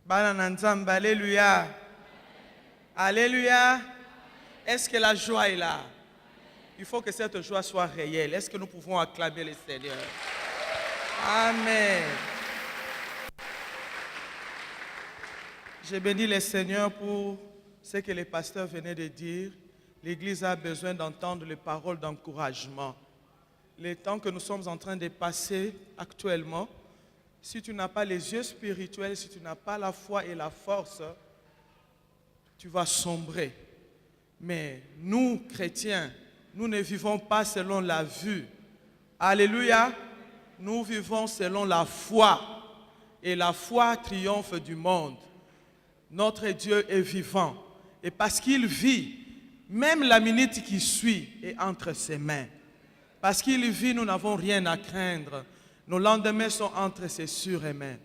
Bana Nzambe, alléluia. Alléluia. Est-ce que la joie est là? Il faut que cette joie soit réelle. Est-ce que nous pouvons acclamer le Seigneur? Amen. Je bénis le Seigneur pour ce que les pasteurs venaient de dire. L'Église a besoin d'entendre les paroles d'encouragement. Les temps que nous sommes en train de passer actuellement, si tu n'as pas les yeux spirituels, si tu n'as pas la foi et la force, tu vas sombrer. Mais nous, chrétiens, nous ne vivons pas selon la vue. Alléluia. Nous vivons selon la foi. Et la foi triomphe du monde. Notre Dieu est vivant. Et parce qu'il vit, même la minute qui suit est entre ses mains. Parce qu'il vit, nous n'avons rien à craindre. Nos lendemains sont entre ses sûres mains.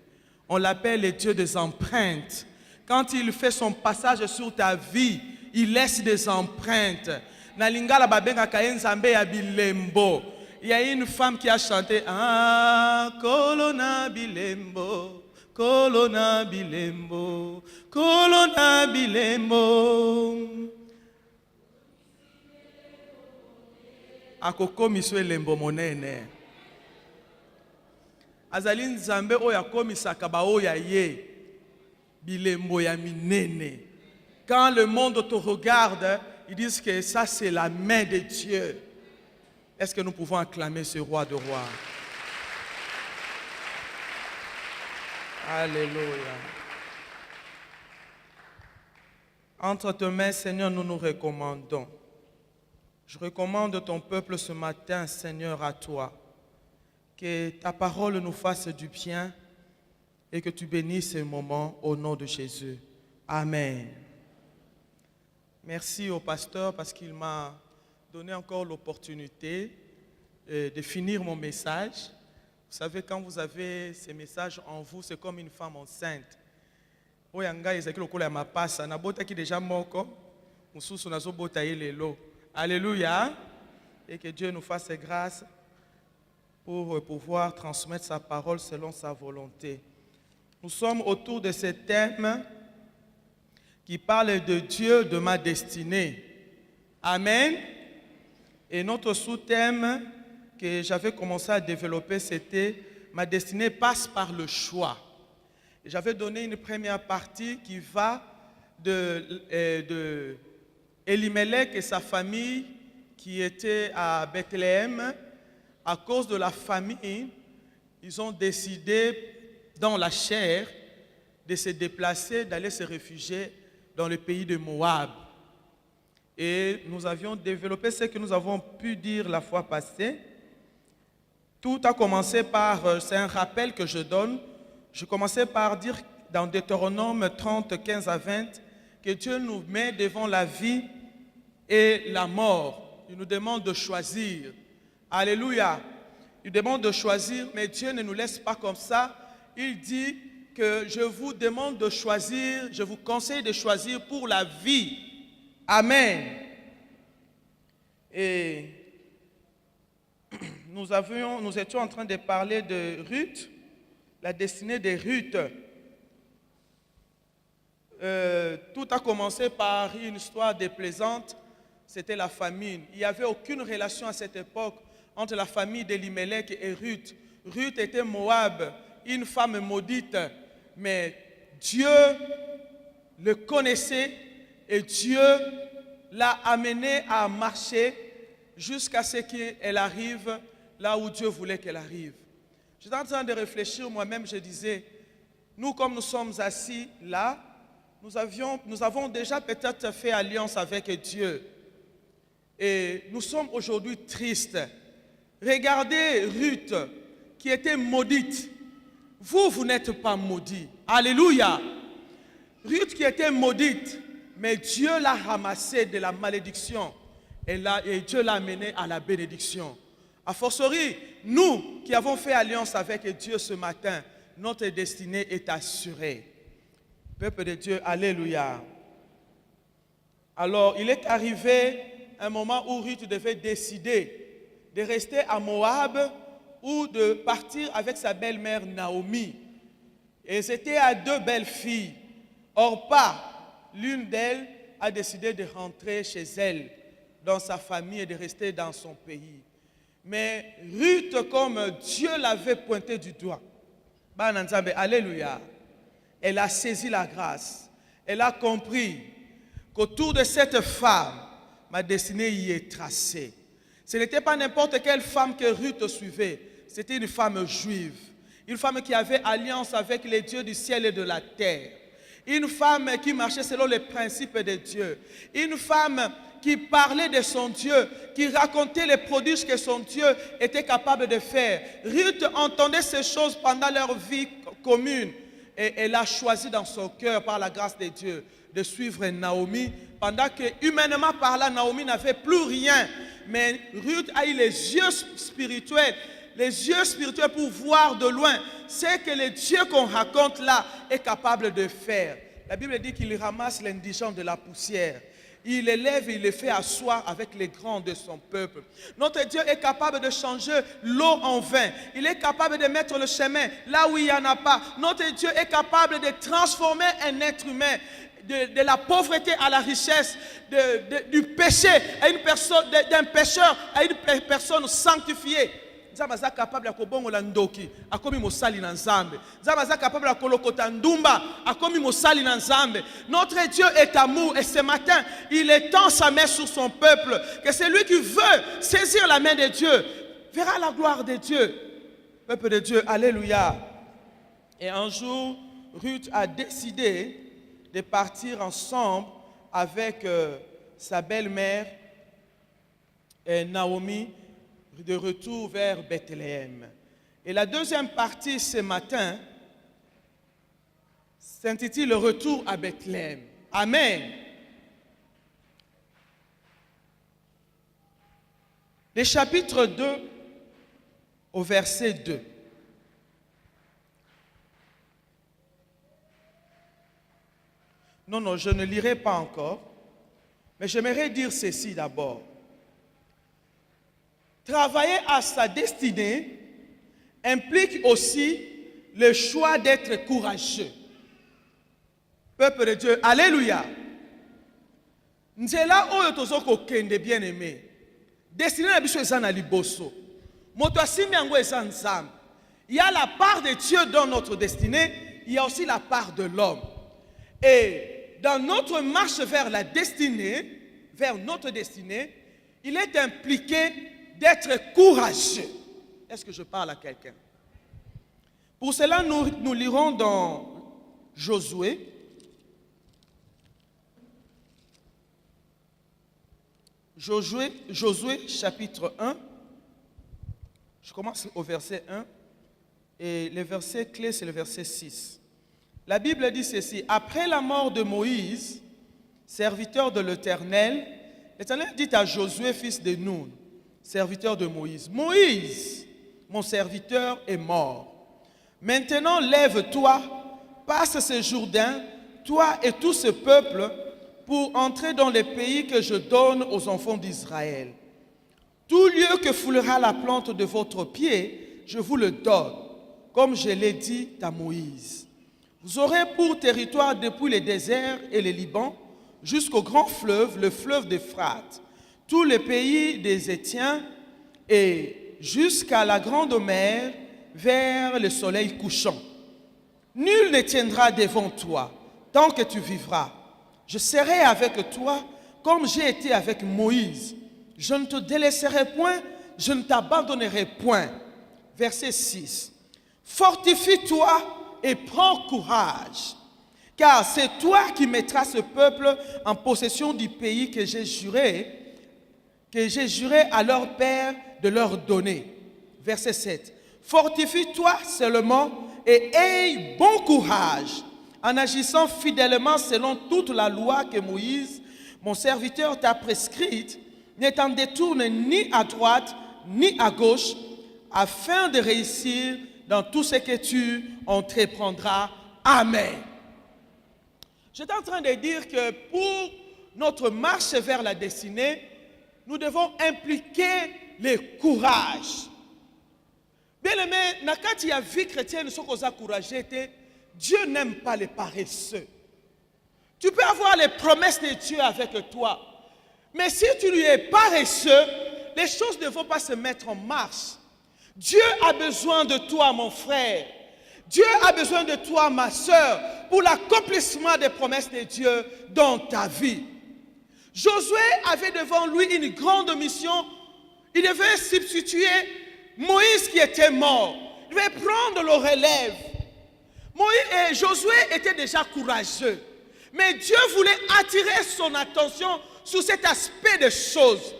On l'appelle le Dieu des empreintes. Quand il fait son passage sur ta vie, il laisse des empreintes. Nalingala babenga kaenzambe ya bilembo. Il y a une femme qui a chanté Ah, Kolona bilembo, Kolona bilembo, Kolona bilembo. Akokomiso elembo monene. Azali nzambe oyo akomisaka ba oyo ye bilembo ya minene. Quand le monde te regarde, ils disent que ça c'est la main de Dieu. Est-ce que nous pouvons acclamer ce roi de rois? Alléluia. Entre tes mains, Seigneur, nous nous recommandons. Je recommande ton peuple ce matin, Seigneur, à toi. Que ta parole nous fasse du bien et que tu bénisses ce moment au nom de Jésus. Amen. Merci au pasteur parce qu'il m'a donné encore l'opportunité de finir mon message. Vous savez, quand vous avez ces messages en vous, c'est comme une femme enceinte. Alléluia. Et que Dieu nous fasse grâce pour pouvoir transmettre sa parole selon sa volonté. Nous sommes autour de ce thème qui parle de Dieu, de ma destinée. Amen. Et notre sous-thème que j'avais commencé à développer, c'était ma destinée passe par le choix. J'avais donné une première partie qui va de Elimelech et sa famille qui était à Bethléem. À cause de la famine, ils ont décidé dans la chair de se déplacer, d'aller se réfugier dans le pays de Moab. Et nous avions développé ce que nous avons pu dire la fois passée. Tout a commencé par, c'est un rappel que je donne, je commençais par dire dans Deutéronome 30, 15 à 20, que Dieu nous met devant la vie et la mort. Il nous demande de choisir. Alléluia. Il demande de choisir, mais Dieu ne nous laisse pas comme ça. Il dit que je vous demande de choisir, je vous conseille de choisir pour la vie. Amen. Et nous étions en train de parler de Ruth, la destinée de Ruth. Tout a commencé par une histoire déplaisante, c'était la famine. Il n'y avait aucune relation à cette époque entre la famille d'Elimelech et Ruth. Ruth était Moab, une femme maudite, mais Dieu le connaissait et Dieu l'a amenée à marcher jusqu'à ce qu'elle arrive là où Dieu voulait qu'elle arrive. J'étais en train de réfléchir moi-même, je disais, nous comme nous sommes assis là, nous avons déjà peut-être fait alliance avec Dieu. Et nous sommes aujourd'hui tristes. Regardez Ruth qui était maudite. Vous n'êtes pas maudit. Alléluia. Ruth qui était maudite, mais Dieu l'a ramassée de la malédiction et Dieu l'a amenée à la bénédiction. A fortiori, nous qui avons fait alliance avec Dieu ce matin, notre destinée est assurée. Peuple de Dieu, alléluia. Alors, il est arrivé un moment où Ruth devait décider de rester à Moab ou de partir avec sa belle-mère Naomi. Et c'était à 2 belles filles. Orpa, l'une d'elles, a décidé de rentrer chez elle, dans sa famille et de rester dans son pays. Mais Ruth, comme Dieu l'avait pointé du doigt, alléluia, elle a saisi la grâce. Elle a compris qu'autour de cette femme, ma destinée y est tracée. Ce n'était pas n'importe quelle femme que Ruth suivait. C'était une femme juive. Une femme qui avait alliance avec les dieux du ciel et de la terre. Une femme qui marchait selon les principes de Dieu. Une femme qui parlait de son Dieu, qui racontait les prodiges que son Dieu était capable de faire. Ruth entendait ces choses pendant leur vie commune. Et elle a choisi dans son cœur, par la grâce de Dieu, de suivre Naomi, pendant que, humainement parlant, Naomi n'avait plus rien. Mais Ruth a eu les yeux spirituels pour voir de loin ce que le Dieu qu'on raconte là est capable de faire. La Bible dit qu'il ramasse l'indigent de la poussière. Il élève et il les fait asseoir avec les grands de son peuple. Notre Dieu est capable de changer l'eau en vin. Il est capable de mettre le chemin là où il n'y en a pas. Notre Dieu est capable de transformer un être humain de la pauvreté à la richesse, du péché à une personne, d'un pécheur à une personne sanctifiée. Nzambe aza capable ya kobongola ndoki akomi mosali na Nzambe. Nzambe aza capable ya kolokota ndumba akomi mosali na Nzambe. Notre Dieu est amour et ce matin, il étend sa main sur son peuple. Que celui qui veut saisir la main de Dieu verra la gloire de Dieu. Peuple de Dieu, alléluia. Et un jour, Ruth a décidé de partir ensemble avec sa belle-mère Naomi, de retour vers Bethléem. Et la deuxième partie ce matin s'intitule Le retour à Bethléem. Amen. Le chapitre 2 au verset 2. Non, je ne lirai pas encore, mais j'aimerais dire ceci d'abord. Travailler à sa destinée implique aussi le choix d'être courageux. Peuple de Dieu, alléluia. Nzela oyo tozoko kende bien aimé. Destinée na biso eza na liboso. Moto asimi yango eza Nzambe. Il y a la part de Dieu dans notre destinée, il y a aussi la part de l'homme. Et dans notre marche vers la destinée, vers notre destinée, il est impliqué d'être courageux. Est-ce que je parle à quelqu'un? Pour cela, nous lirons dans Josué. Josué chapitre 1. Je commence au verset 1. Et le verset clé, c'est le verset 6. La Bible dit ceci. Après la mort de Moïse, serviteur de l'Éternel, l'Éternel dit à Josué, fils de Nun, serviteur de Moïse, Moïse, mon serviteur est mort. Maintenant, lève-toi, passe ce Jourdain, toi et tout ce peuple, pour entrer dans le pays que je donne aux enfants d'Israël. Tout lieu que foulera la plante de votre pied, je vous le donne, comme je l'ai dit à Moïse. Vous aurez pour territoire depuis le désert et le Liban, jusqu'au grand fleuve, le fleuve d'Euphrate, tous les pays des Hétiens et jusqu'à la grande mer vers le soleil couchant. Nul ne tiendra devant toi tant que tu vivras. Je serai avec toi comme j'ai été avec Moïse. Je ne te délaisserai point, je ne t'abandonnerai point. Verset 6. Fortifie-toi et prends courage, car c'est toi qui mettras ce peuple en possession du pays que j'ai juré à leur père de leur donner. Verset 7. Fortifie-toi seulement et aie bon courage en agissant fidèlement selon toute la loi que Moïse, mon serviteur, t'a prescrite, ne t'en détourne ni à droite ni à gauche, afin de réussir dans tout ce que tu entreprendras. Amen. J'étais en train de dire que pour notre marche vers la destinée, nous devons impliquer le courage. Bien aimé, nakati ya vie chrétienne, ce qu'on a courageux, Dieu n'aime pas les paresseux. Tu peux avoir les promesses de Dieu avec toi. Mais si tu lui es paresseux, les choses ne vont pas se mettre en marche. Dieu a besoin de toi, mon frère. Dieu a besoin de toi, ma soeur, pour l'accomplissement des promesses de Dieu dans ta vie. Josué avait devant lui une grande mission. Il devait substituer Moïse qui était mort. Il devait prendre le relève. Josué était déjà courageux. Mais Dieu voulait attirer son attention sur cet aspect des choses.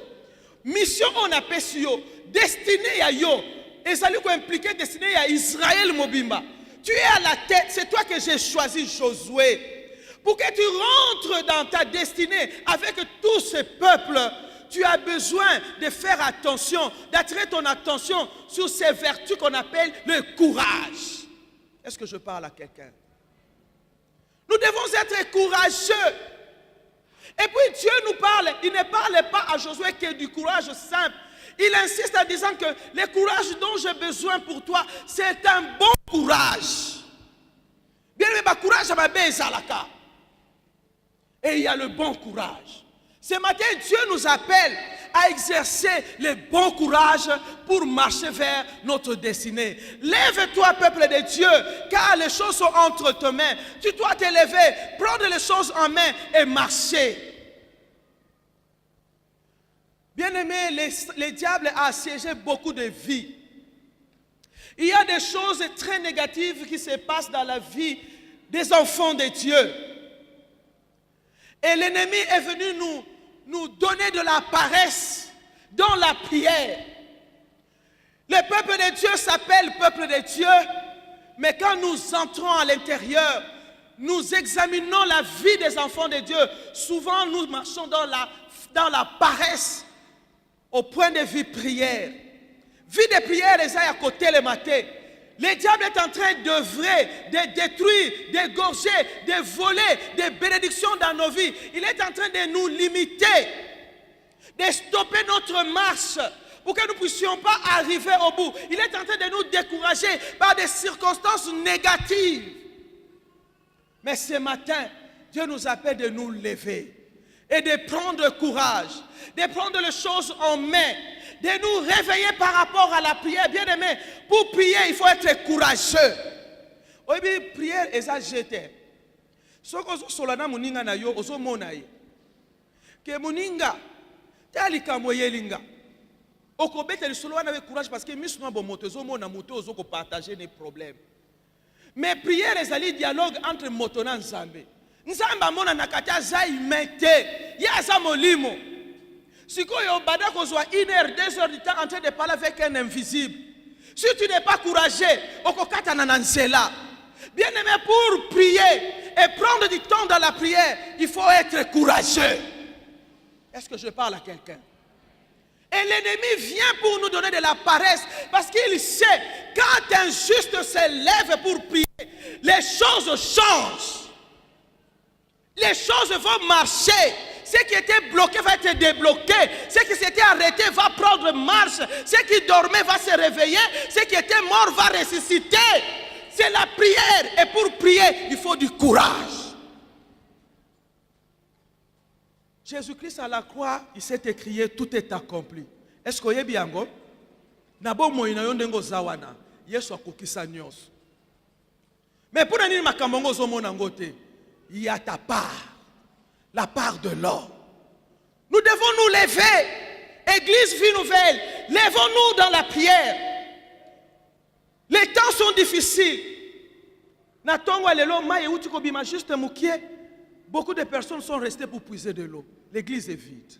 Mission on appelle sur destinée à yo. Et ça lui impliqué destinée à Israël Mobimba. Tu es à la tête, c'est toi que j'ai choisi, Josué. Pour que tu rentres dans ta destinée avec tout ce peuple, tu as besoin de faire attention, d'attirer ton attention sur ces vertus qu'on appelle le courage. Est-ce que je parle à quelqu'un? Nous devons être courageux. Et puis Dieu nous parle, il ne parle pas à Josué que du courage simple. Il insiste en disant que le courage dont j'ai besoin pour toi, c'est un bon courage. Bien aimé, courage à ma bezalaka. Et il y a le bon courage. Ce matin, Dieu nous appelle à exercer le bon courage pour marcher vers notre destinée. Lève-toi, peuple de Dieu, car les choses sont entre tes mains. Tu dois te lever, prendre les choses en main et marcher. Bien-aimé, le diable a assiégé beaucoup de vies. Il y a des choses très négatives qui se passent dans la vie des enfants de Dieu. Et l'ennemi est venu nous donner de la paresse dans la prière. Le peuple de Dieu s'appelle peuple de Dieu, mais quand nous entrons à l'intérieur, nous examinons la vie des enfants de Dieu. Souvent, nous marchons dans la paresse au point de vue prière. Vie de prière, les a à côté le matin. Le diable est en train d'œuvrer, de détruire, d'égorger, de voler des bénédictions dans nos vies. Il est en train de nous limiter, de stopper notre marche pour que nous ne puissions pas arriver au bout. Il est en train de nous décourager par des circonstances négatives. Mais ce matin, Dieu nous appelle de nous lever et de prendre courage, de prendre les choses en main, de nous réveiller par rapport à la prière. Bien aimé, pour prier, il faut être courageux. Oui, prière est agitée. Ce que vous solana muninga na yo ozo monaï. Que muninga, talika moyelinga. Okobete le solo avec courage parce que misuna bo moto zo mona moto ozo ko partager des problèmes. Mais prière les alliés dialogue entre moto na nzambe. Nzamba mona nakata zai mete. Ya za molimo. Si tu es 1 heure, 2 heures du temps en train de parler avec un invisible, si tu n'es pas courageux, bien aimé, pour prier et prendre du temps dans la prière, il faut être courageux. Est-ce que je parle à quelqu'un? Et l'ennemi vient pour nous donner de la paresse parce qu'il sait quand un juste se lève pour prier, les choses changent. Les choses vont marcher. Ce qui était bloqué va être débloqué. Ce qui s'était arrêté va prendre marche. Ce qui dormait va se réveiller. Ce qui était mort va ressusciter. C'est la prière. Et pour prier, il faut du courage. Jésus-Christ à la croix, il s'est écrié, tout est accompli. Est-ce que vous bien go? Nabo moina yondengo zawana. Yesu akokisa nyos. Mais pour nini makambo zo mona ngote, il y a ta part. La part de l'homme. Nous devons nous lever. Église Vie Nouvelle, levons-nous dans la prière. Les temps sont difficiles. Beaucoup de personnes sont restées pour puiser de l'eau. L'église est vide.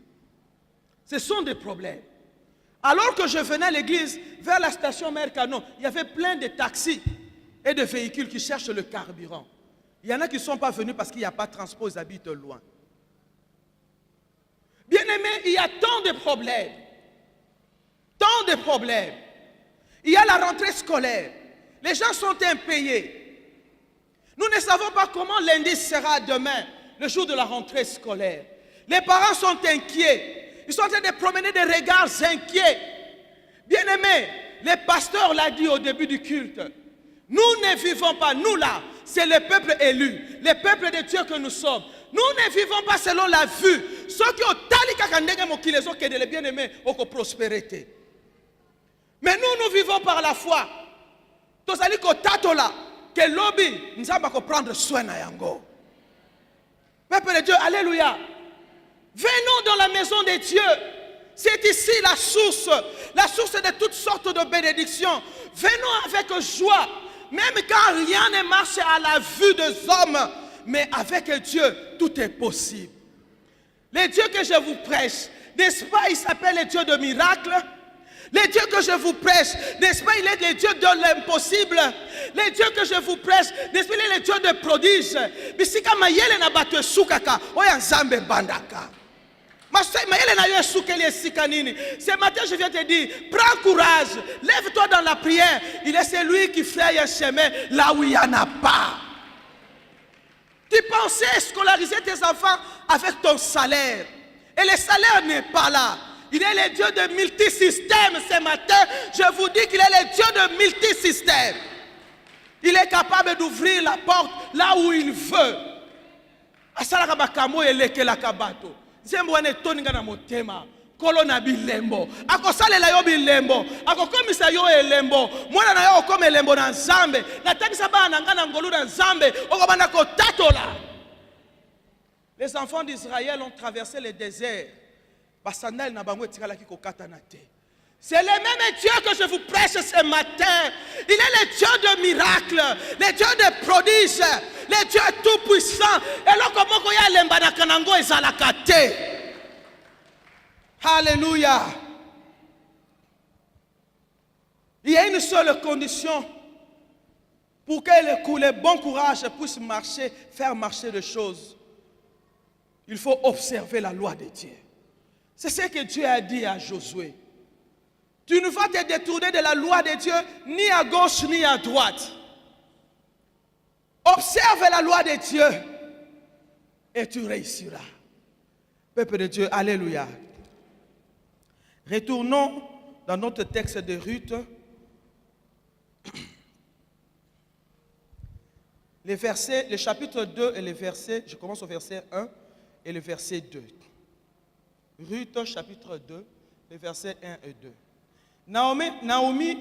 Ce sont des problèmes. Alors que je venais à l'église, vers la station Mère Canon, il y avait plein de taxis et de véhicules qui cherchent le carburant. Il y en a qui ne sont pas venus parce qu'il n'y a pas de transport, ils habitent loin. Bien aimé, il y a tant de problèmes. Tant de problèmes. Il y a la rentrée scolaire. Les gens sont impayés. Nous ne savons pas comment lundi sera demain, le jour de la rentrée scolaire. Les parents sont inquiets. Ils sont en train de promener des regards inquiets. Bien aimé, le pasteur l'a dit au début du culte. Nous ne vivons pas, nous là. c'est le peuple élu, le peuple de Dieu que nous sommes. Nous ne vivons pas selon la vue. Ceux qui ont tali kakandenge mokilezo que les bien-aimés ont prospérité. Mais nous vivons par la foi. Tozali ko tatola que lobby nzamba ko prendre soin na yango. Peuple de Dieu, alléluia. Venons dans la maison de Dieu. C'est ici la source de toutes sortes de bénédictions. Venons avec joie, même quand rien ne marche à la vue des hommes, mais avec Dieu, tout est possible. Le Dieu que je vous prêche, n'est-ce pas, il s'appelle le Dieu de miracles. Le Dieu que je vous prêche, n'est-ce pas, il est le Dieu de l'impossible. Le Dieu que je vous prêche, n'est-ce pas, il est le Dieu de prodiges. Bisika mayele na batu sukaka, oya nzambe bandaka. Ce matin, je viens te dire, prends courage, lève-toi dans la prière. Il est celui qui fraye un chemin là où il n'y en a pas. Tu pensais scolariser tes enfants avec ton salaire. Et le salaire n'est pas là. Il est le Dieu de multisystèmes. Ce matin, je vous dis qu'il est le Dieu de multisystèmes. Il est capable d'ouvrir la porte là où il veut. Zembo wane toninga na motema kolo na bilembo akosalela yo bilembo akokomisa yo elembo mwana na yo okoma elembo na nzambe natakisa bana ngana ngolu na nzambe okobana ko tatola. Les enfants d'Israël ont traversé le désert basandal na bango etikala ki kokata na te. C'est le même Dieu que je vous prêche ce matin. Il est le Dieu de miracles, le Dieu de prodiges, le Dieu tout-puissant. Et là, comment il y a l'embana kanango et zalakate. Alléluia. Il y a une seule condition pour que le bon courage puisse marcher, faire marcher les choses. Il faut observer la loi de Dieu. C'est ce que Dieu a dit à Josué. Tu ne vas te détourner de la loi de Dieu ni à gauche ni à droite. Observe la loi de Dieu et tu réussiras. Peuple de Dieu, alléluia. Retournons dans notre texte de Ruth. Le chapitre 2 et le verset, je commence au verset 1 et le verset 2. Ruth, chapitre 2, les versets 1 et 2. Naomi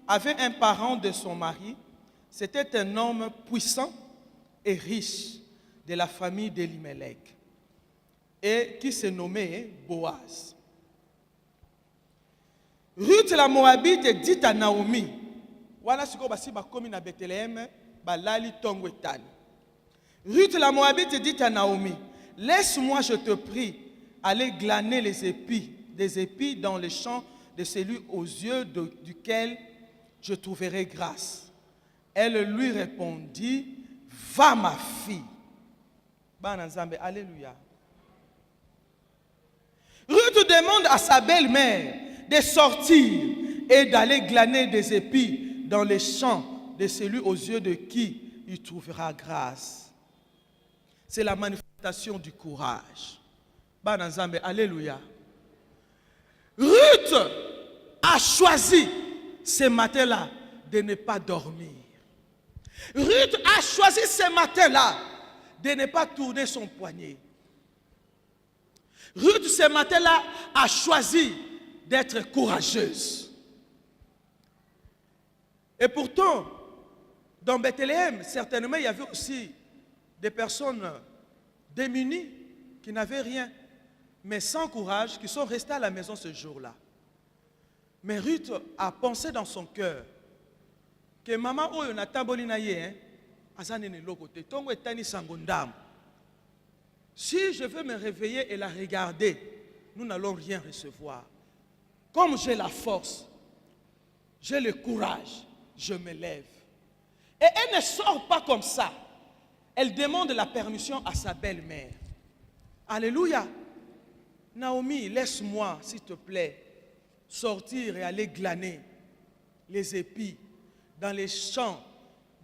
avait un parent de son mari. C'était un homme puissant et riche de la famille d'Elimelech et qui se nommait Boaz. Ruth la Moabite dit à Naomi, voilà ce qu'on va dire à Bethléem, balali tongwetani. Ruth la Moabite dit à Naomi, laisse-moi, je te prie, aller glaner des épis dans les champs de celui aux yeux duquel je trouverai grâce. Elle lui répondit, va ma fille. Alléluia. Ruth demande à sa belle-mère de sortir et d'aller glaner des épis dans les champs de celui aux yeux de qui il trouvera grâce. C'est la manifestation du courage. Alléluia. Ruth a choisi ce matin-là de ne pas dormir. Ruth a choisi ce matin-là de ne pas tourner son poignet. Ruth ce matin-là a choisi d'être courageuse. Et pourtant, dans Bethléem, certainement, il y avait aussi des personnes démunies qui n'avaient rien, mais sans courage, qui sont restées à la maison ce jour-là. Mais Ruth a pensé dans son cœur que maman oyo na tamboli na ye azanene lokote tongo etani sangondam. Si je veux me réveiller et la regarder, nous n'allons rien recevoir. Comme j'ai la force, j'ai le courage, je me lève. Et elle ne sort pas comme ça. Elle demande la permission à sa belle-mère. Alléluia. Naomi, laisse-moi, s'il te plaît, sortir et aller glaner les épis dans les champs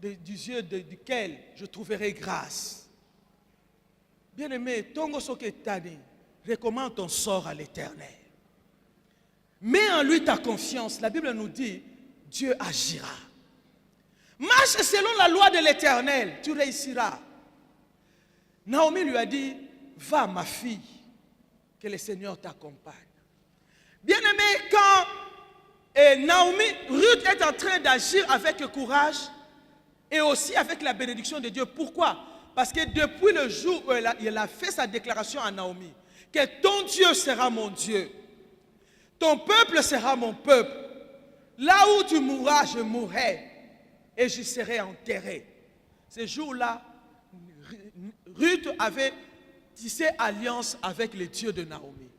du yeux duquel je trouverai grâce. Bien-aimé, tongo soke tani, recommande ton sort à l'Éternel. Mets en lui ta confiance. La Bible nous dit, Dieu agira. Marche selon la loi de l'Éternel, tu réussiras. Naomi lui a dit, va ma fille, que le Seigneur t'accompagne. Bien-aimé, quand Naomi, Ruth est en train d'agir avec courage et aussi avec la bénédiction de Dieu. Pourquoi? Parce que depuis le jour où elle a fait sa déclaration à Naomi, que ton Dieu sera mon Dieu, ton peuple sera mon peuple, là où tu mourras, je mourrai et j'y serai enterré. Ce jour-là, Ruth avait tissé alliance avec le Dieu de Naomi.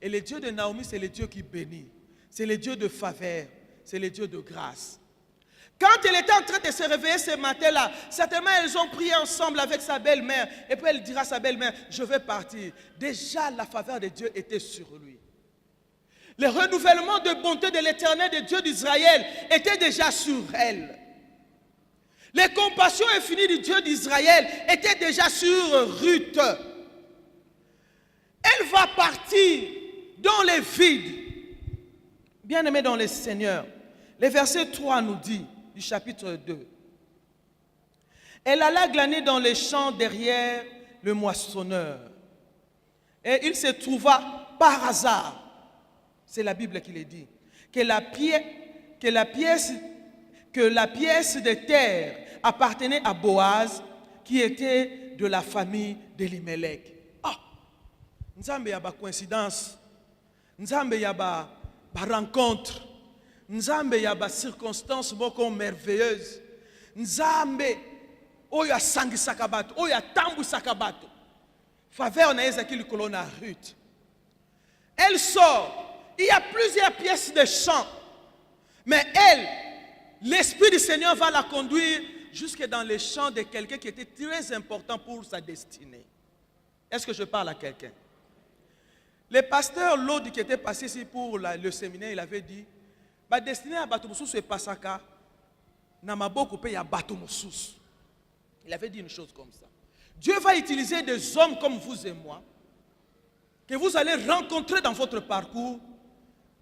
Et le Dieu de Naomi, c'est le Dieu qui bénit. C'est le Dieu de faveur. C'est le Dieu de grâce. Quand elle était en train de se réveiller ce matin-là, certainement elles ont prié ensemble avec sa belle-mère. Et puis elle dira à sa belle-mère, je vais partir. Déjà la faveur de Dieu était sur lui. Le renouvellement de bonté de l'Éternel, de Dieu d'Israël, était déjà sur elle. Les compassions infinies du Dieu d'Israël étaient déjà sur Ruth. Elle va partir dans les vides. Bien-aimés dans le Seigneur, le verset 3 nous dit, du chapitre 2. Elle alla glaner dans les champs derrière le moissonneur. Et il se trouva par hasard, c'est la Bible qui le dit, que la pièce de terre appartenait à Boaz, qui était de la famille d'Elimelech. Ah! Nzambe ya ba coïncidence, Nzambe ya ba rencontre, Nzambe ya ba circonstance moko merveilleuse, Nzambe oyo asangisaka bato, oyo atambwisaka bato. Faveur na ezaki likolo na Ruth. Elle sort, il y a plusieurs pièces de chant, mais elle, l'Esprit du Seigneur va la conduire jusque dans les champs de quelqu'un qui était très important pour sa destinée. Est-ce que je parle à quelqu'un? Le pasteur Lodi qui était passé ici pour le séminaire, il avait dit, ma destinée à Batomoussous c'est Pasaka, Namaboko paye à Batomoussous. Il avait dit une chose comme ça. Dieu va utiliser des hommes comme vous et moi, que vous allez rencontrer dans votre parcours,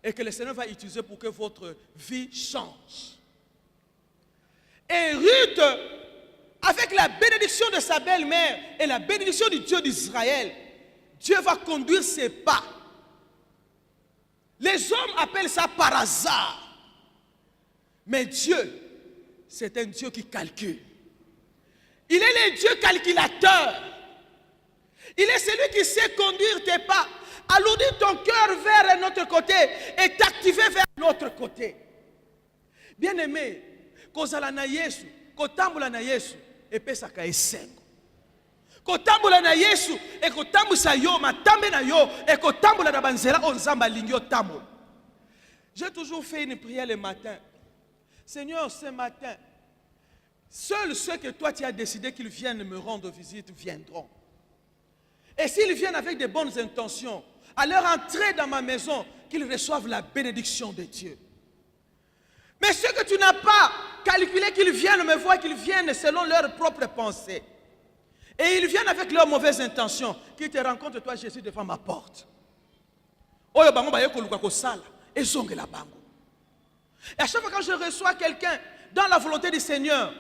et que le Seigneur va utiliser pour que votre vie change. Et Ruth, avec la bénédiction de sa belle-mère et la bénédiction du Dieu d'Israël, Dieu va conduire ses pas. Les hommes appellent ça par hasard. Mais Dieu, c'est un Dieu qui calcule. Il est le Dieu calculateur. Il est celui qui sait conduire tes pas, alourdir ton cœur vers un autre côté et t'activer vers l'autre côté. Bien-aimé, kozala na Yesu, kotambola na Yesu, epesaka esengo. Kotambola na Yesu, ekotambwisa yo, matambe na yo, ekotambola na banzela onzamba lingyo tambola. J'ai toujours fait une prière le matin. Seigneur, ce matin, seuls ceux que toi tu as décidé qu'ils viennent me rendre visite viendront. Et s'ils viennent avec de bonnes intentions, à leur entrée dans ma maison, qu'ils reçoivent la bénédiction de Dieu. Mais ceux que tu n'as pas calculé qu'ils viennent me voir, qu'ils viennent selon leurs propres pensées. Et ils viennent avec leurs mauvaises intentions, qu'ils te rencontrent toi Jésus devant ma porte. Et à chaque fois quand je reçois quelqu'un dans la volonté du Seigneur,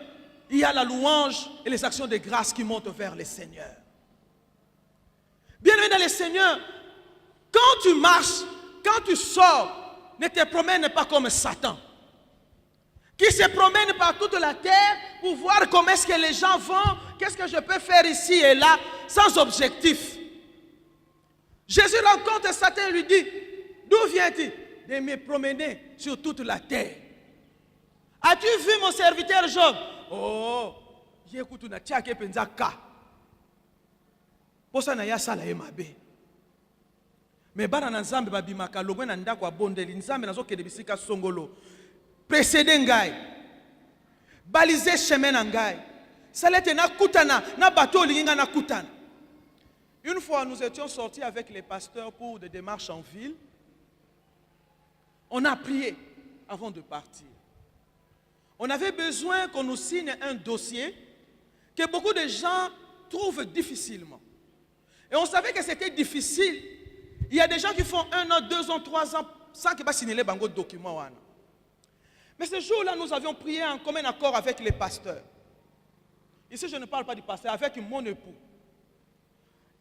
il y a la louange et les actions de grâce qui montent vers le Seigneur. Bien-aimé dans le Seigneur, quand tu marches, quand tu sors, ne te promène pas comme Satan, qui se promène par toute la terre pour voir comment est-ce que les gens vont, qu'est-ce que je peux faire ici et là, sans objectif. Jésus rencontre Satan et lui dit, d'où viens-tu? De me promener sur toute la terre. As-tu vu mon serviteur Job? Oh, j'écoute une tchake penzaka. Posa na ya sala ye mabe. Mais bana na nzambe babimaka longwe na ndako abondeli nzambe nazokende bisika songolo. Précéder ngai. Baliser chemin na ngai. Salete na kutana na bateau linga na kutana. Une fois nous étions sortis avec les pasteurs pour des démarches en ville. On a prié avant de partir. On avait besoin qu'on nous signe un dossier que beaucoup de gens trouvent difficilement. Et on savait que c'était difficile. Il y a des gens qui font 1 an, 2 ans, 3 ans sans qu'ils ne signer les documents. Mais ce jour-là, nous avions prié en commun accord avec les pasteurs. Ici, je ne parle pas du pasteur, avec mon époux.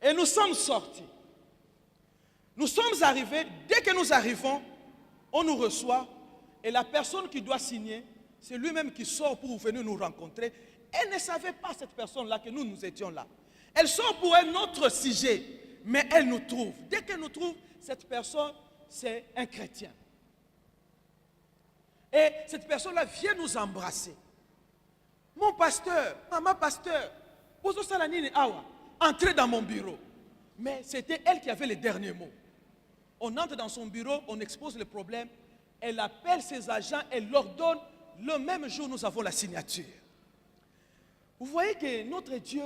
Et nous sommes sortis. Nous sommes arrivés, dès que nous arrivons, on nous reçoit. Et la personne qui doit signer, c'est lui-même qui sort pour venir nous rencontrer. Elle ne savait pas, cette personne-là, que nous étions là. Elle sort pour un autre sujet, mais elle nous trouve. Dès qu'elle nous trouve, cette personne, c'est un chrétien. Et cette personne-là vient nous embrasser. Mon pasteur, maman pasteur, entrez dans mon bureau. Mais c'était elle qui avait les derniers mots. On entre dans son bureau, on expose le problème. Elle appelle ses agents, elle leur donne. Le même jour, nous avons la signature. Vous voyez que notre Dieu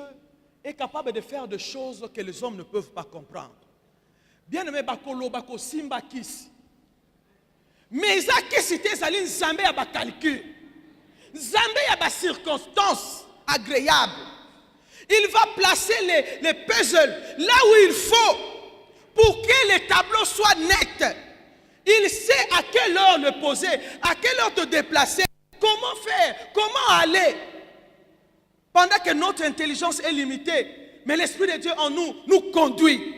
est capable de faire des choses que les hommes ne peuvent pas comprendre. Bien aimé, bakolo, bako, simba, kisi. Mais ça, c'était ça, Nzambe a ba calcul. Nzambe a ba circonstances agréables. Il va placer les puzzles là où il faut pour que les tableaux soient nets. Il sait à quelle heure le poser, à quelle heure te déplacer, comment faire, comment aller. Pendant que notre intelligence est limitée, mais l'Esprit de Dieu en nous, nous conduit.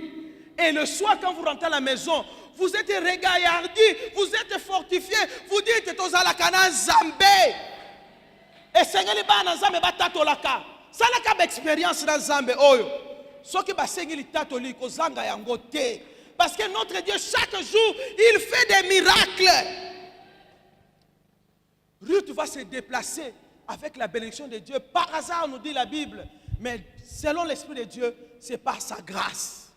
Et le soir, quand vous rentrez à la maison, vous êtes regaillardis, vous êtes fortifiés, vous dites Tozalakana Zambé. Et Seigneur, les bana Zambé batatolaka. Ça n'a pas d'expérience dans Zambé. Ce qui va Seigneur Tatoliko Zanga Yangote. Parce que notre Dieu, chaque jour, il fait des miracles. Ruth va se déplacer avec la bénédiction de Dieu. Par hasard, nous dit la Bible. Mais selon l'Esprit de Dieu, c'est par sa grâce.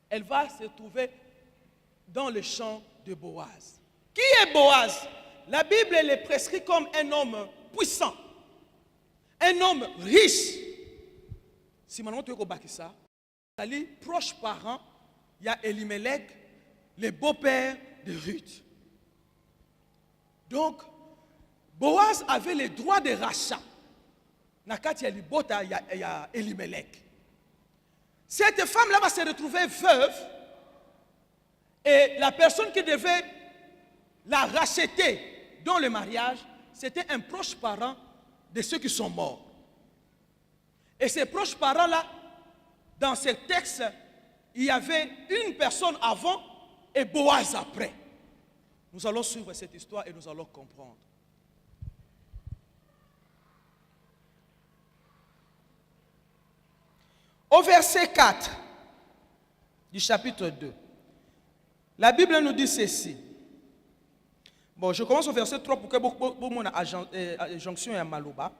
Elle va se trouver dans le champ de Boaz. Qui est Boaz? La Bible le prescrit comme un homme puissant. Un homme riche. Si maintenant tu es ça, c'est proche parent. Il y a Elimelech, le beau-père de Ruth. Donc, Boaz avait le droit de rachat. Nakati Libota, il y a Elimelech. Cette femme-là va se retrouver veuve. Et la personne qui devait la racheter dans le mariage, c'était un proche parent de ceux qui sont morts. Et ces proches parents-là, dans ce texte, il y avait une personne avant et Boaz après. Nous allons suivre cette histoire et nous allons comprendre. Au verset 4 du chapitre 2, la Bible nous dit ceci. Bon, je commence au verset 3 pour que beaucoup de jonction et à Malouba.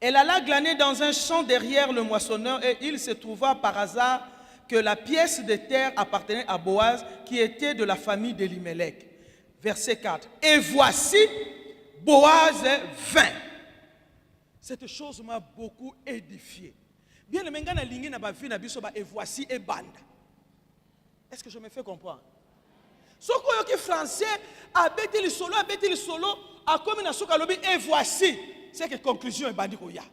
Elle alla glaner dans un champ derrière le moissonneur et il se trouva par hasard que la pièce de terre appartenait à Boaz qui était de la famille d'Elimelech. Verset 4. Et voici, Boaz vint. Cette chose m'a beaucoup édifié. Bien le mengana lingi na ba vie na biso ba et voici et banda. Est-ce que je me fais comprendre? Soko yo ki français abeti le solo a comme na soka lobi et voici, c'est que conclusion est bandi ko ya.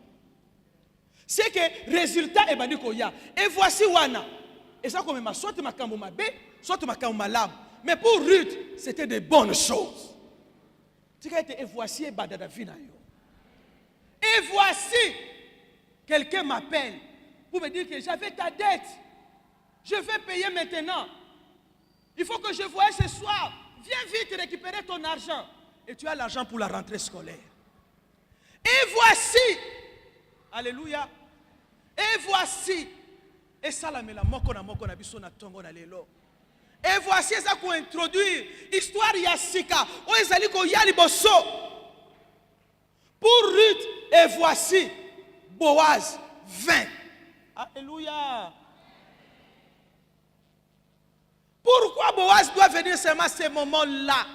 C'est que résultat est bandi ko ya. Et voici wana. Et ça comme ma soit makambo mabe, soit makambo malam. Mais pour Ruth, c'était de bonnes choses. Et voici et banda da vie na yo. Et voici, quelqu'un m'appelle pour me dire que j'avais ta dette. Je vais payer maintenant. Il faut que je voie ce soir. Viens vite récupérer ton argent. Et tu as l'argent pour la rentrée scolaire. Et voici. Alléluia. Et voici. Et ça la moko na biso na tongo na lelo. Et voici ça pour introduire histoire yasika. O ezali ko yali boso. Pour Ruth, et voici Boaz vint. Alléluia. Pourquoi Boaz doit venir seulement à ce moment-là?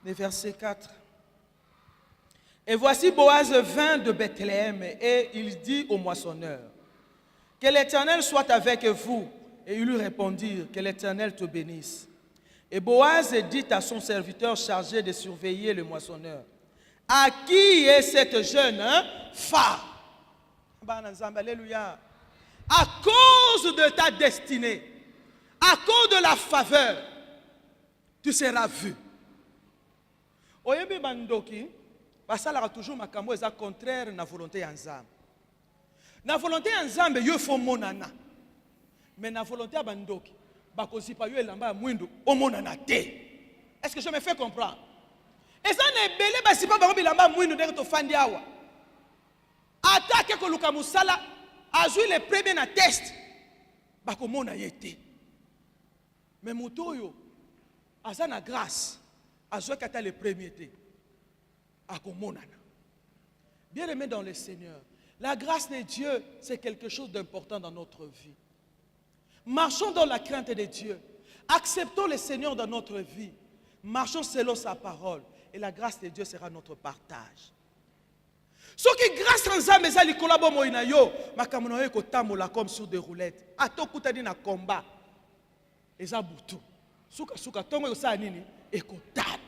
Le verset 4. Et voici Boaz vint de Bethléem et il dit au moissonneur: que l'Éternel soit avec vous. Et ils lui répondirent: que l'Éternel te bénisse. Et Boaz dit à son serviteur chargé de surveiller le moissonneur: à qui est cette jeune femme? Alléluia. À cause de ta destinée, à cause de la faveur, tu seras vu. Oyebi bandoki, basalaka toujours makambo eza contraire na volonté ya Nzambe. Na volonté ya Nzambe yo fo monana. Mais na volonté ya bandoki, bakozipa yo elamba ya mwindu omonana te. Est-ce que je me fais comprendre? Et ça n'est belé basipa bango bilamba ya mwindu ndenge tofandi awa. Attaque ko luka musala azui le premier na test. Bakomona yete. Mais mutoyo aza na grâce. Azui kata le premier te. Akomonana. Bien aimé dans le Seigneur, la grâce de Dieu, c'est quelque chose d'important dans notre vie. Marchons dans la crainte de Dieu. Acceptons le Seigneur dans notre vie. Marchons selon sa parole. Et la grâce de Dieu sera notre partage. Ce qui grâce en Nzambe eza likolo bomoi na yo, makambo na yo ekotambola comme sur des roulettes. Atokutani na combat. Eza butu. Suka tongo yosala nini ekotana.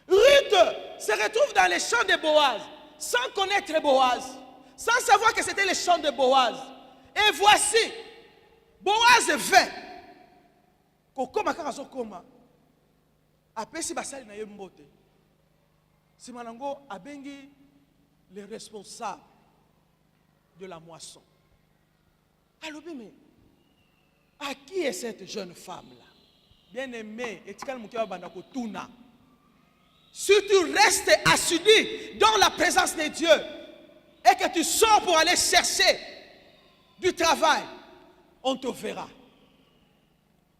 Ruth se retrouve dans les champs de Boaz, sans connaître Boaz, sans savoir que c'était les champs de Boaz. Et voici, Boaz vint. Kokoma kakazo koma. Apesi basali na ye mbote. Simanango abengi les responsables de la moisson. Alors, mais à qui est cette jeune femme-là? Bien aimée, et tikal mukiwa bandako tuna. Si tu restes assidu dans la présence de Dieu et que tu sors pour aller chercher du travail, on te verra.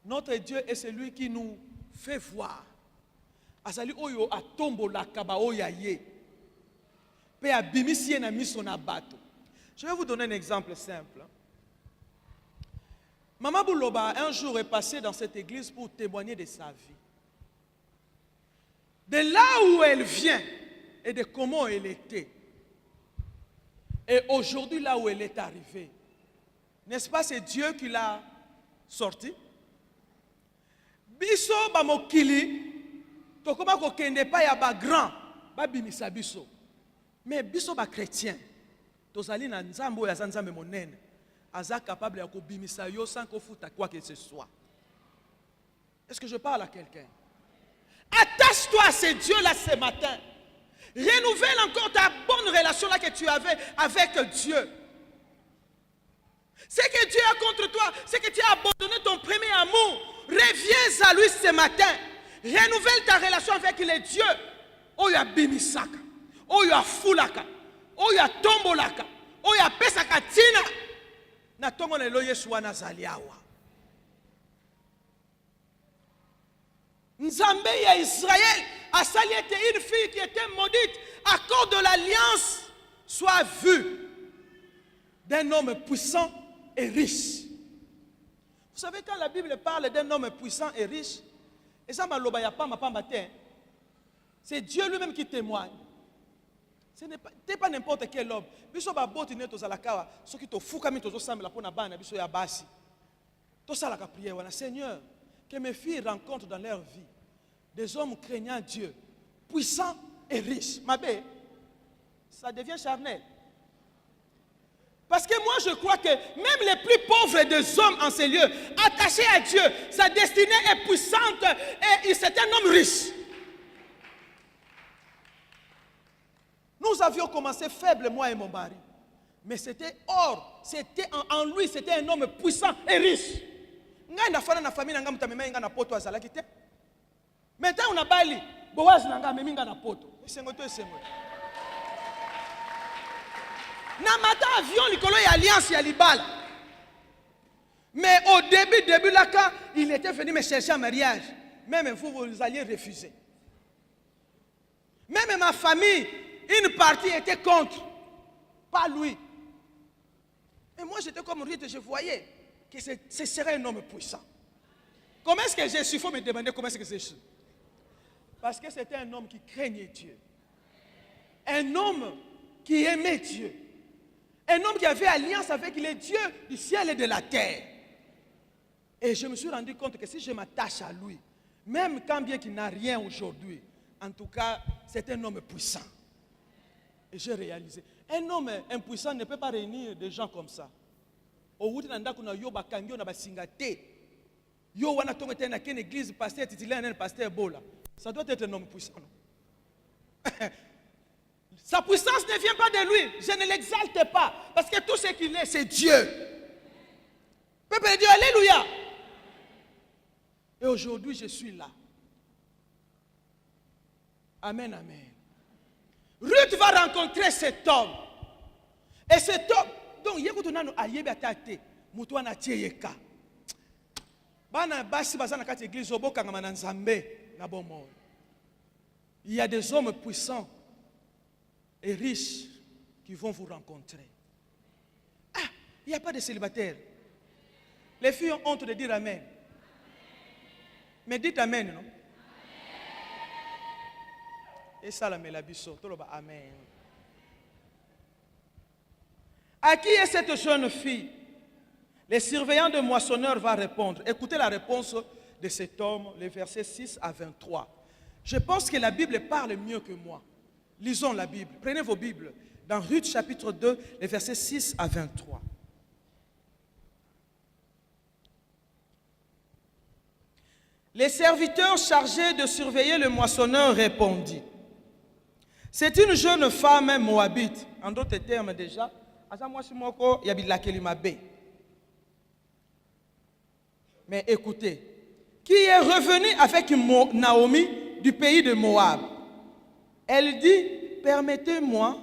Notre Dieu est celui qui nous fait voir. Azali oyo atombo la kaba oya ye. Pe abimisi na miso na bato. Je vais vous donner un exemple simple. Maman Bouloba un jour est passée dans cette église pour témoigner de sa vie. De là où elle vient et de comment elle était. Et aujourd'hui là où elle est arrivée. N'est-ce pas, c'est Dieu qui l'a sortie? Biso ba mokili tokoma ko kende pa ya ba grand ba bimisa biso. Mais biso ba chrétien tozali na Nzambe oyo Nzambe monene aza capable ya ko bimisa yo sans ko futa quoi que ce soit. Est-ce que je parle à quelqu'un? Attache-toi à ce Dieu-là ce matin. Renouvelle encore ta bonne relation là que tu avais avec Dieu. Ce que Dieu a contre toi, c'est que tu as abandonné ton premier amour. Reviens à lui ce matin. Renouvelle ta relation avec les dieux. Oya bimisaka, oya fulaka, oya tombolaka, oya pesaka tina. Na tongo na lo Yesu wana zaliawa. Nzambe ya Israël a sali était une fille qui était maudite. À cause de l'alliance, soit vue d'un homme puissant et riche. Vous savez, quand la Bible parle d'un homme puissant et riche, et ça c'est Dieu lui-même qui témoigne. Ce n'est pas n'importe quel homme. Biso ba boti ne tozala kawa, soki to fukami tozo sambela pona bana biso ya basi. To sala ka prière wana, Seigneur, que mes filles rencontrent dans leur vie des hommes craignant Dieu, puissants et riches. Ma belle, ça devient charnel. Parce que moi je crois que même les plus pauvres des hommes en ces lieux, attachés à Dieu, sa destinée est puissante et c'est un homme riche. Nous avions commencé faible, moi et mon mari. Mais c'était or, c'était en lui, c'était un homme puissant et riche. Maintenant on a bali, Boaz nanga meminga na poto. Na mata avion likolo ya alliance ya libala. Mais au début là quand il était venu me chercher en mariage, même vous alliez refuser. Même ma famille, une partie était contre, pas lui. Et moi j'étais comme Ruth, je voyais que ce serait un homme puissant. Comment est-ce que je suis? Il faut me demander comment est-ce que je suis. Parce que c'était un homme qui craignait Dieu. Un homme qui aimait Dieu. Un homme qui avait alliance avec les dieux du ciel et de la terre. Et je me suis rendu compte que si je m'attache à lui, même quand bien qu'il n'a rien aujourd'hui, en tout cas, c'est un homme puissant. Et j'ai réalisé, un homme impuissant ne peut pas réunir des gens comme ça. Au église, pasteur titulaire, pasteur Bola. Ça doit être un homme puissant. Sa puissance ne vient pas de lui. Je ne l'exalte pas. Parce que tout ce qu'il est, c'est Dieu. Peuple de Dieu, alléluia. Et aujourd'hui, je suis là. Amen, amen. Ruth va rencontrer cet homme. Et cet homme, donc, il y a un atate, Moutouana Tieyeka. Il y a des hommes puissants et riches qui vont vous rencontrer. Ah, il n'y a pas de célibataires. Les filles ont honte de dire amen. Mais dites amen, non? Et ça, la mélabiso, tout le monde, amen. À qui est cette jeune fille? Les surveillants de moissonneurs vont répondre. Écoutez la réponse de cet homme, les versets 6 à 23. Je pense que la Bible parle mieux que moi. Lisons la Bible. Prenez vos Bibles. Dans Ruth chapitre 2, les versets 6 à 23. Les serviteurs chargés de surveiller le moissonneur répondit. C'est une jeune femme moabite. En d'autres termes déjà, mais écoutez, qui est revenue avec Naomi du pays de Moab. Elle dit, permettez-moi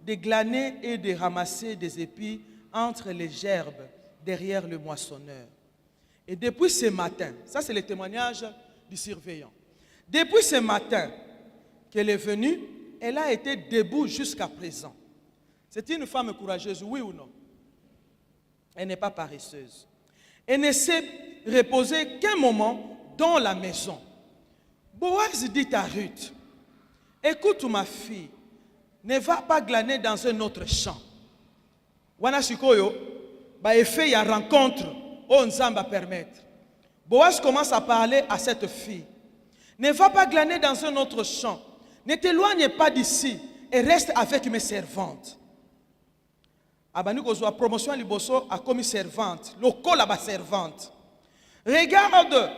de glaner et de ramasser des épis entre les gerbes derrière le moissonneur. Et depuis ce matin, ça c'est le témoignage du surveillant. Depuis ce matin qu'elle est venue, elle a été debout jusqu'à présent. C'est une femme courageuse, oui ou non? Elle n'est pas paresseuse. Elle ne s'est reposée qu'un moment dans la maison. Boaz dit à Ruth, écoute ma fille, ne va pas glaner dans un autre champ. Wana sikoyo, ba effet ya rencontre, on nzamba permettre. Boaz commence à parler à cette fille. Ne va pas glaner dans un autre champ. Ne t'éloigne pas d'ici et reste avec mes servantes. Abani kozwa promotion liboso a commis servante, lokola ba servante. Regarde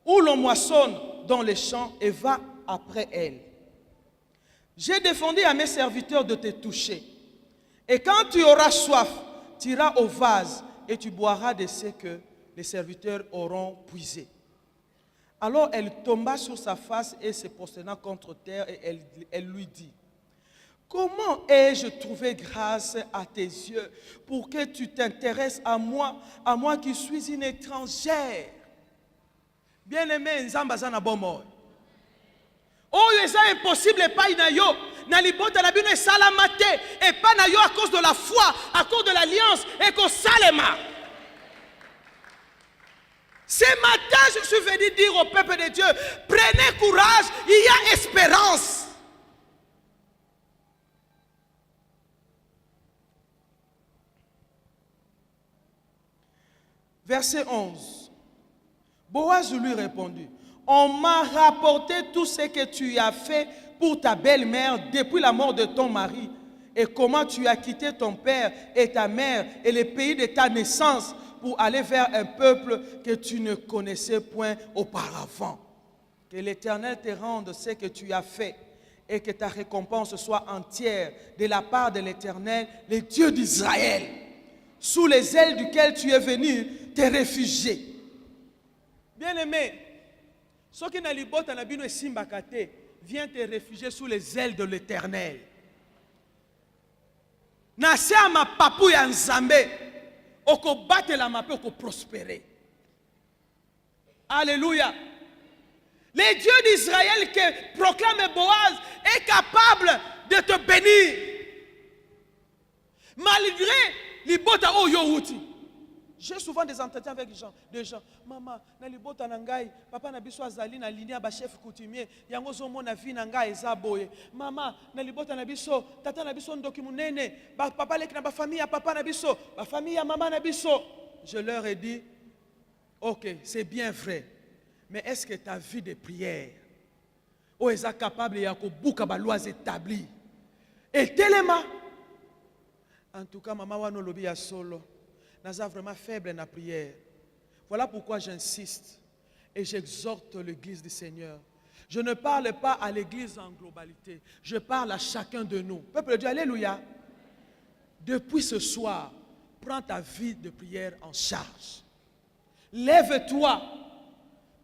où l'on moissonne dans les champs et va après elle. J'ai défendu à mes serviteurs de te toucher. Et quand tu auras soif, tu iras au vase et tu boiras de ce que les serviteurs auront puisé. Alors elle tomba sur sa face et se prosternant contre terre et elle lui dit, comment ai-je trouvé grâce à tes yeux pour que tu t'intéresses à moi qui suis une étrangère? Bien-aimé, Nzambazana Bomo. Oh, c'est impossible et pas inayo. Nalibota na bino et salamate et pas nayo à cause de la foi, à cause de l'alliance et que salema. Ce matin, je suis venu dire au peuple de Dieu, prenez courage, il y a espérance. Verset 11. Boaz lui répondit, on m'a rapporté tout ce que tu as fait pour ta belle-mère depuis la mort de ton mari et comment tu as quitté ton père et ta mère et le pays de ta naissance pour aller vers un peuple que tu ne connaissais point auparavant. Que l'Éternel te rende ce que tu as fait et que ta récompense soit entière de la part de l'Éternel, le Dieu d'Israël, sous les ailes duquel tu es venu te réfugier. Bien-aimé, ce qui n'a libota na bino esimbakate, viens te réfugier sous les ailes de l'Éternel. Nase ama papu ya nzambe, oko bate la mape, oko prospérer. Alléluia. Le Dieu d'Israël que proclame Boaz est capable de te bénir. Malgré libota o yohuti. J'ai souvent des entretiens avec des gens. Maman, na libota nangai, papa na biso azali na linia ba chef coutumier, yango zomo na vie nangai eza boye. Maman, na libota na biso, tata na biso ndoki munene, papa leki na ba famille ya papa na biso, ba famille ya maman na biso. Je leur ai dit, OK, c'est bien vrai. Mais est-ce que ta vie de prière, ou est capable ya ko buka ba lois établies? Et tellement. En tout cas, maman wana lobi ya solo. Naza vraiment faible dans la prière. Voilà pourquoi j'insiste et j'exhorte l'église du Seigneur. Je ne parle pas à l'église en globalité. Je parle à chacun de nous. Peuple de Dieu, alléluia. Depuis ce soir, prends ta vie de prière en charge. Lève-toi.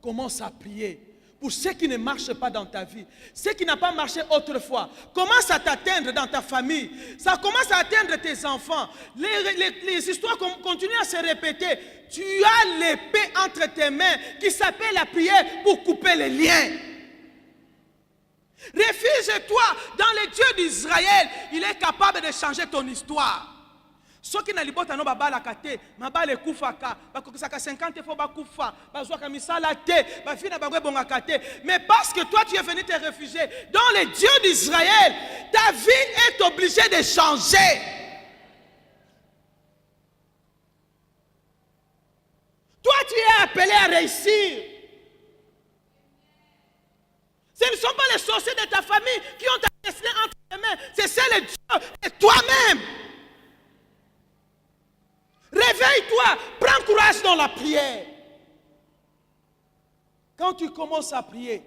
Commence à prier. Pour ce qui ne marche pas dans ta vie, ce qui n'a pas marché autrefois, commence à t'atteindre dans ta famille, ça commence à atteindre tes enfants. Les histoires continuent à se répéter. Tu as l'épée entre tes mains qui s'appelle la prière pour couper les liens. Réfugie-toi dans les dieux d'Israël. Il est capable de changer ton histoire. Ceux qui n'ont pas de kate, mabale kufaka, bakokisaka 50 fois bakufa, bazwaka misala te, bafina bagwe bonga kate. Mais parce que toi tu es venu te réfugier dans les dieux d'Israël, ta vie est obligée de changer. Toi tu es appelé à réussir. Ce ne sont pas les sorciers de ta famille qui ont ta destinée entre tes mains, c'est celle de Dieu et toi-même. Réveille-toi, prends courage dans la prière. Quand tu commences à prier,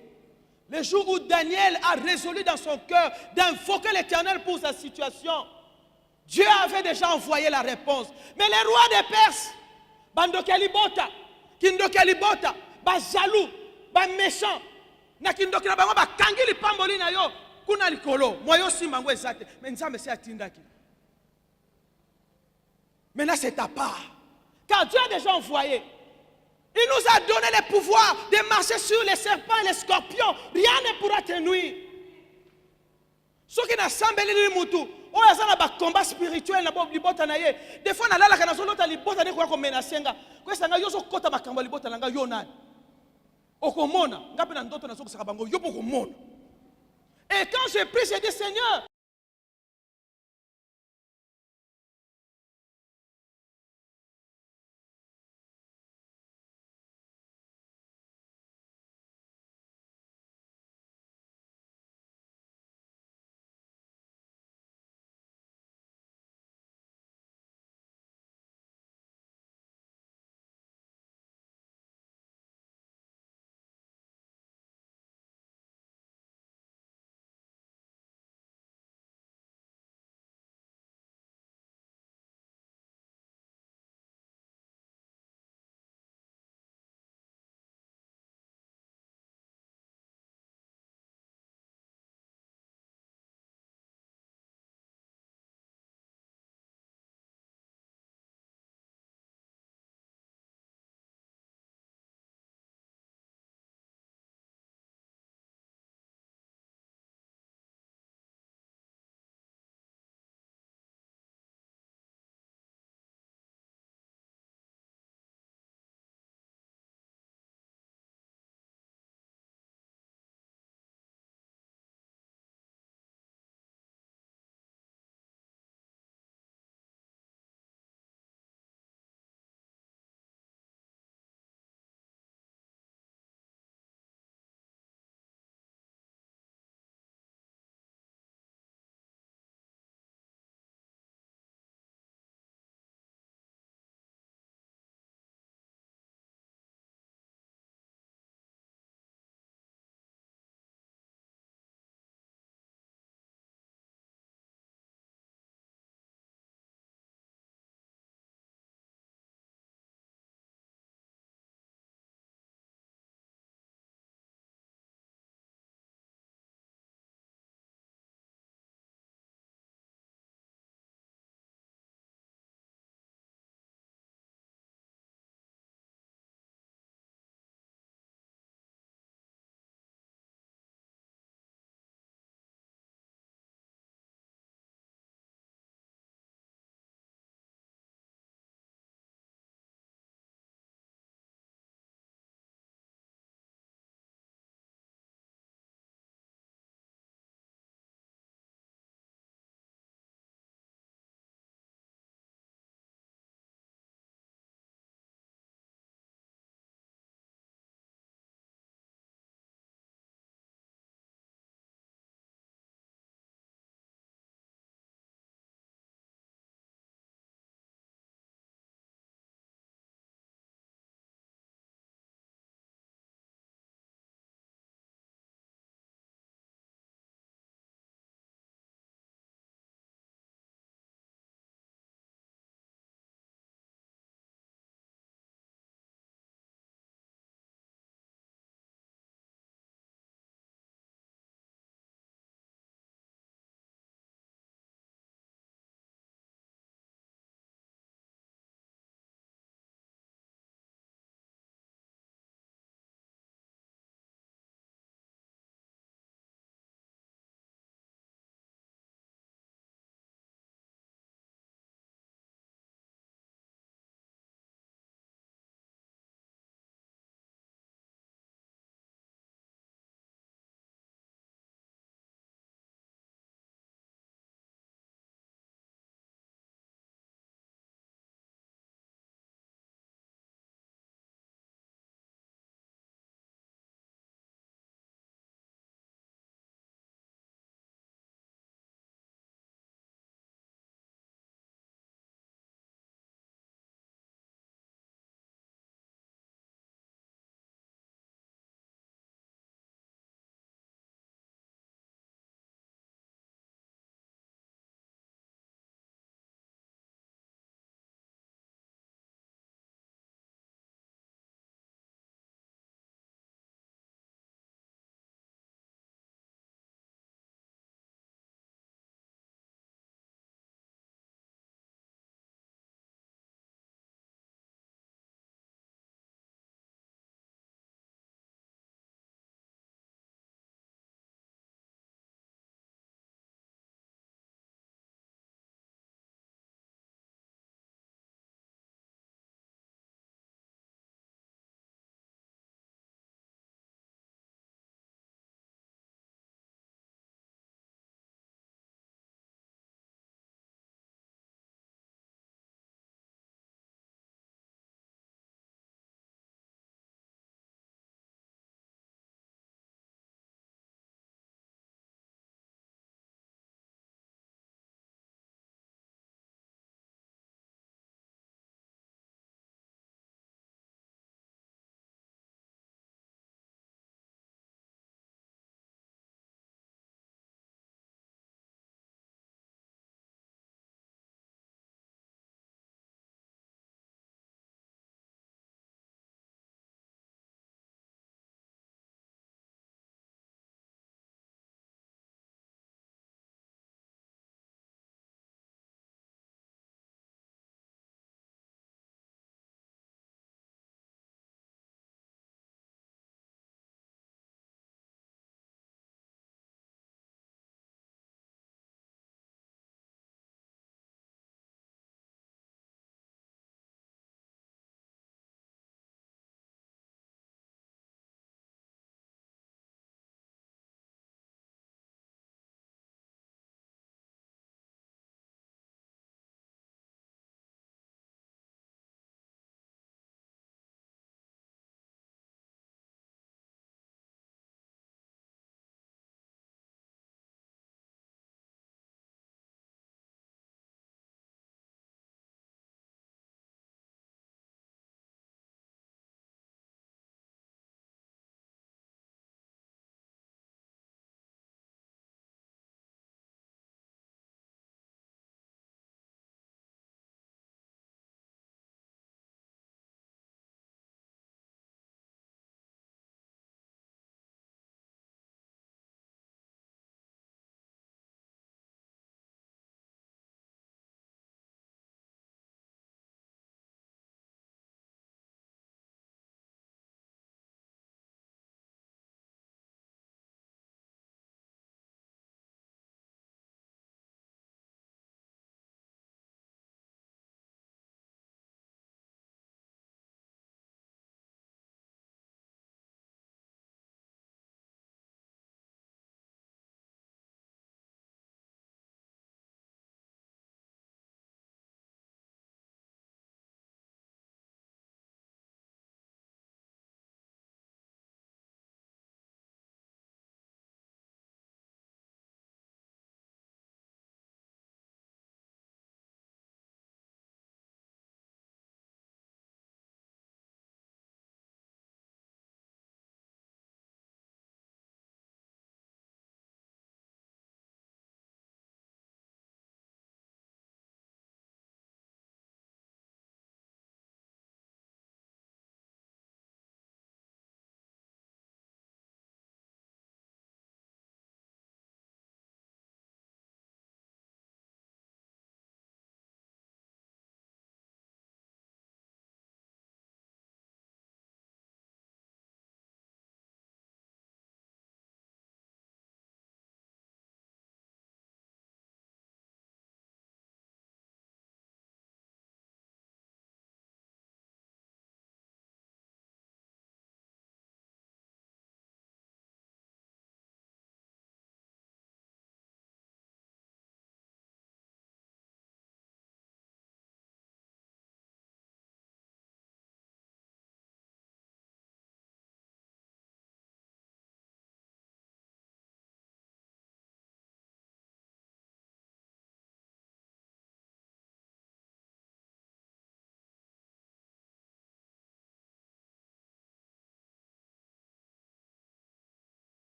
le jour où Daniel a résolu dans son cœur d'invoquer l'Éternel pour sa situation, Dieu avait déjà envoyé la réponse. Mais les rois des Perses, Bandokelibota, Kindokelibota, jaloux, méchant, Nakindokelibota, Kangili Pamboli na yo, Kuna Likolo, Moyo Simangwe Zate, mais Nzambe se atindaki. Maintenant, c'est ta part. Car Dieu a déjà envoyé. Il nous a donné le pouvoir de marcher sur les serpents et les scorpions. Rien ne pourra te nuire. Ceux qui n'ont pas de mutu, oh, ils ont un combat spirituel. Des fois, on a la canation, on a libota, on a menacenga. Quand ça n'a pas kota makamba libota nanga yonan. Okomona, ngapena ndoto na soko sakabango yopo komona. Et quand je prie, je dis Seigneur,